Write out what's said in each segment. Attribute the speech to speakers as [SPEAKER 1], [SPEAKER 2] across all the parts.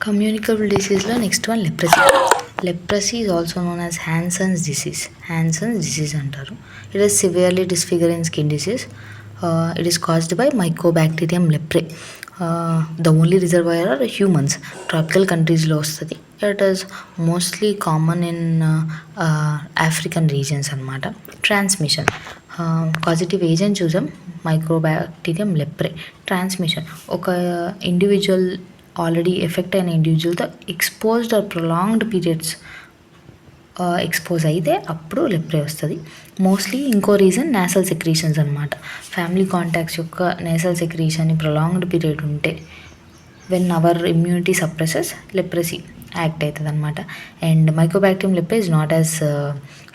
[SPEAKER 1] Communicable disease lo next one leprosy. Leprosy is also known as Hansen's disease. Hansen's disease antaru. It is severely disfiguring skin disease. It is caused by Mycobacterium leprae. The only reservoir are humans. Tropical countries lo vastadi. It is mostly common in African regions anamata. Transmission. Causative agent చూసాం, mycobacterium leprae. Transmission, ఒక individual already affect అయిన ఇండివిజువల్తో exposed or prolonged periods expose అయితే అప్పుడు leprae వస్తుంది. Mostly ఇంకో reason nasal secretions అనమాట. Family contacts యొక్క నేసల్ సెక్రీషన్ ప్రొలాంగ్డ్ పీరియడ్ ఉంటే when our immunity suppresses leprosy act అవుతుంది అనమాట. And mycobacterium leprae is not as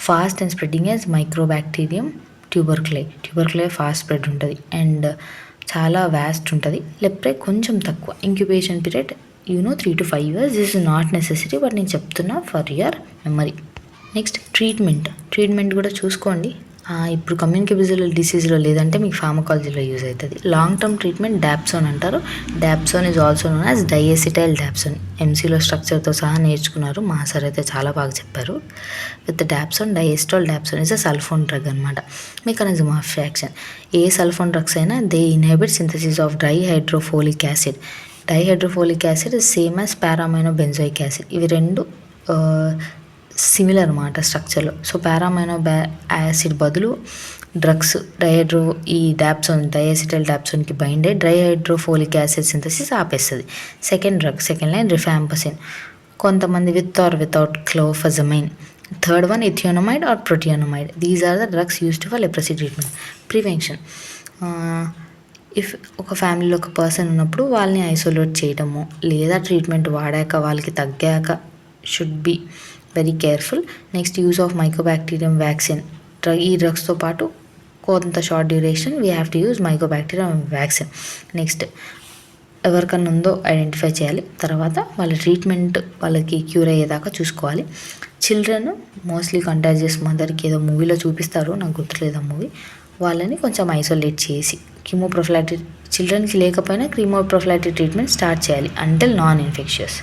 [SPEAKER 1] fast and spreading as mycobacterium tuberculae fast spread ఉంటుంది and చాలా vast ఉంటుంది. Leprae కొంచెం తక్కువ. Incubation period 3 to 5 years. This is not necessary, but నేను చెప్తున్నా for your memory. Next treatment కూడా చూసుకోండి. ఇప్పుడు కమ్యూనికేబుల్ డిసీజ్లో లేదంటే మీకు ఫార్మకాలజీలో యూజ్ అవుతుంది. లాంగ్ టర్మ్ ట్రీట్మెంట్ డాప్సోన్ అంటారు. Dapsone is also known as diacetyl dapsone. ఎంసీలో స్ట్రక్చర్తో సహా నేర్చుకున్నారు, మా సార్ అయితే చాలా బాగా చెప్పారు. With dapsone, diacetyl dapsone is a sulfone drug అనమాట. మెకానిజం ఆఫ్ యాక్షన్, ఏ సల్ఫోన్ డ్రగ్స్ అయినా they inhibit synthesis of dihydrofolic acid. Dihydrofolic acid is same as para amino benzoic acid. ఇవి రెండు సిమిలర్ అన్నమాట స్ట్రక్చర్లో. సో పారామైనో యాసిడ్ బదులు drugs ఈ డైఎసిటైల్ డాప్సోన్కి బైండ్ అయ్యి డైహైడ్రోఫోలిక్ యాసిడ్ సింథసిస్ ఆపేస్తుంది. సెకండ్ లైన్ రిఫాంపసిన్, కొంతమంది with or without clofazimine. Third one ethionamide or prothionamide. These are the drugs used for leprosy treatment. Prevention, if ఒక ఫ్యామిలీలో ఒక పర్సన్ ఉన్నప్పుడు వాళ్ళని ఐసోలేట్ చేయడము, లేదా ట్రీట్మెంట్ వాడాక వాళ్ళకి తగ్గాక should be very careful. Next use of mycobacterium vaccine. ఈ డ్రగ్స్తో పాటు కొంత short duration we have to use mycobacterium vaccine. Next ఎవరికన్నా ఉందో ఐడెంటిఫై చేయాలి, తర్వాత వాళ్ళ ట్రీట్మెంట్ వాళ్ళకి క్యూర్ అయ్యేదాకా చూసుకోవాలి. చిల్డ్రన్ మోస్ట్లీ కంటాజియస్ మదర్కి ఏదో మూవీలో చూపిస్తారు, నాకు గుర్తులేదు ఆ మూవీ. వాళ్ళని కొంచెం ఐసోలేట్ చేసి కీమోప్రొఫిలాక్టిక్, చిల్డ్రన్కి లేకపోయినా కీమోప్రొఫిలాక్టిక్ ట్రీట్మెంట్ స్టార్ట్ చేయాలి అంటిల్ నాన్ ఇన్ఫెక్షియస్.